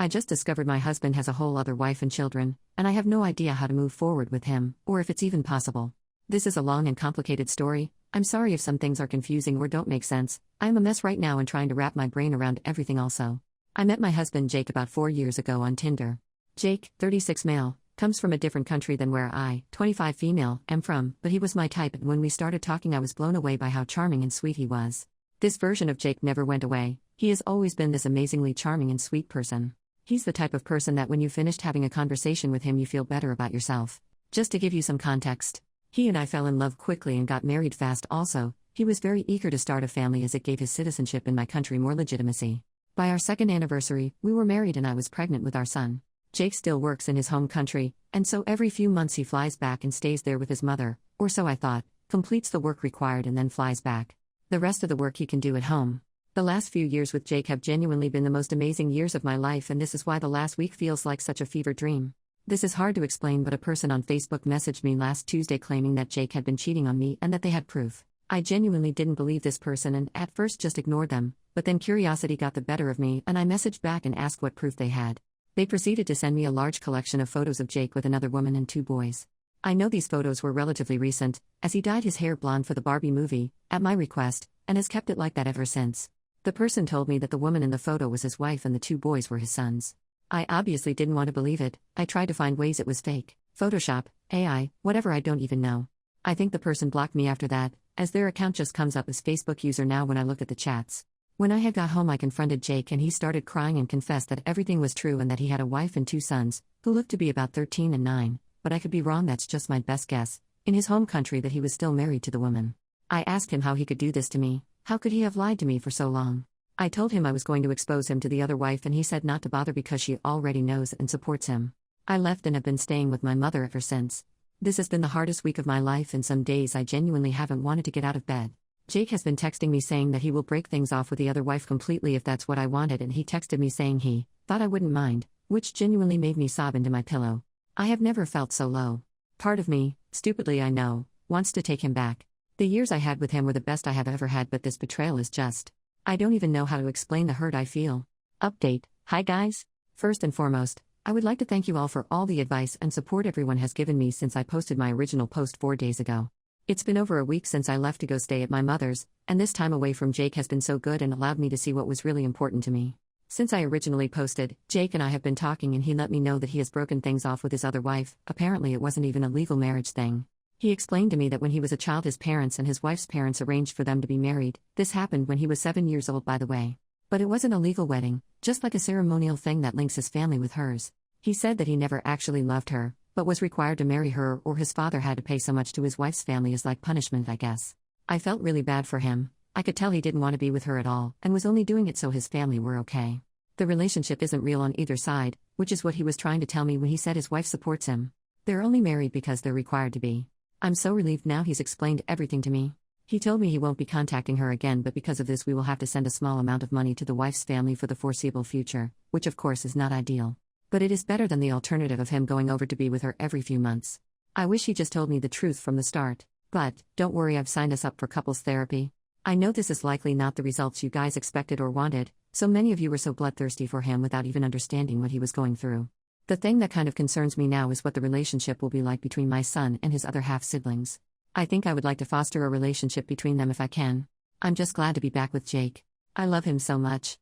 I just discovered my husband has a whole other wife and children, and I have no idea how to move forward with him, or if it's even possible. This is a long and complicated story. I'm sorry if some things are confusing or don't make sense. I am a mess right now and trying to wrap my brain around everything also. I met my husband Jake about 4 years ago on Tinder. Jake, 36 male, comes from a different country than where I, 25 female, am from, but he was my type, and when we started talking I was blown away by how charming and sweet he was. This version of Jake never went away. He has always been this amazingly charming and sweet person. He's the type of person that when you finished having a conversation with him you feel better about yourself. Just to give you some context, he and I fell in love quickly and got married fast also. He was very eager to start a family as it gave his citizenship in my country more legitimacy. By our second anniversary, we were married and I was pregnant with our son. Jake still works in his home country, and so every few months he flies back and stays there with his mother, or so I thought, completes the work required and then flies back. The rest of the work he can do at home. The last few years with Jake have genuinely been the most amazing years of my life, and this is why the last week feels like such a fever dream. This is hard to explain, but a person on Facebook messaged me last Tuesday claiming that Jake had been cheating on me and that they had proof. I genuinely didn't believe this person and at first just ignored them, but then curiosity got the better of me and I messaged back and asked what proof they had. They proceeded to send me a large collection of photos of Jake with another woman and 2 boys. I know these photos were relatively recent, as he dyed his hair blonde for the Barbie movie, at my request, and has kept it like that ever since. The person told me that the woman in the photo was his wife and the 2 boys were his sons. I obviously didn't want to believe it. I tried to find ways it was fake, Photoshop, AI, whatever, I don't even know. I think the person blocked me after that, as their account just comes up as Facebook user now when I look at the chats. When I had got home I confronted Jake and he started crying and confessed that everything was true and that he had a wife and 2 sons, who looked to be about 13 and 9, but I could be wrong, that's just my best guess, in his home country, that he was still married to the woman. I asked him how he could do this to me. How could he have lied to me for so long? I told him I was going to expose him to the other wife and he said not to bother because she already knows and supports him. I left and have been staying with my mother ever since. This has been the hardest week of my life and some days I genuinely haven't wanted to get out of bed. Jake has been texting me saying that he will break things off with the other wife completely if that's what I wanted, and he texted me saying he thought I wouldn't mind, which genuinely made me sob into my pillow. I have never felt so low. Part of me, stupidly I know, wants to take him back. The years I had with him were the best I have ever had, but this betrayal is just... I don't even know how to explain the hurt I feel. Update. Hi guys. First and foremost, I would like to thank you all for all the advice and support everyone has given me since I posted my original post 4 days ago. It's been over a week since I left to go stay at my mother's, and this time away from Jake has been so good and allowed me to see what was really important to me. Since I originally posted, Jake and I have been talking and he let me know that he has broken things off with his other wife. Apparently it wasn't even a legal marriage thing. He explained to me that when he was a child his parents and his wife's parents arranged for them to be married. This happened when he was 7 years old, by the way. But it wasn't a legal wedding, just like a ceremonial thing that links his family with hers. He said that he never actually loved her, but was required to marry her or his father had to pay so much to his wife's family as like punishment, I guess. I felt really bad for him. I could tell he didn't want to be with her at all, and was only doing it so his family were okay. The relationship isn't real on either side, which is what he was trying to tell me when he said his wife supports him. They're only married because they're required to be. I'm so relieved now he's explained everything to me. He told me he won't be contacting her again, but because of this we will have to send a small amount of money to the wife's family for the foreseeable future, which of course is not ideal. But it is better than the alternative of him going over to be with her every few months. I wish he just told me the truth from the start. But, don't worry, I've signed us up for couples therapy. I know this is likely not the results you guys expected or wanted, so many of you were so bloodthirsty for him without even understanding what he was going through. The thing that kind of concerns me now is what the relationship will be like between my son and his other half-siblings. I think I would like to foster a relationship between them if I can. I'm just glad to be back with Jake. I love him so much.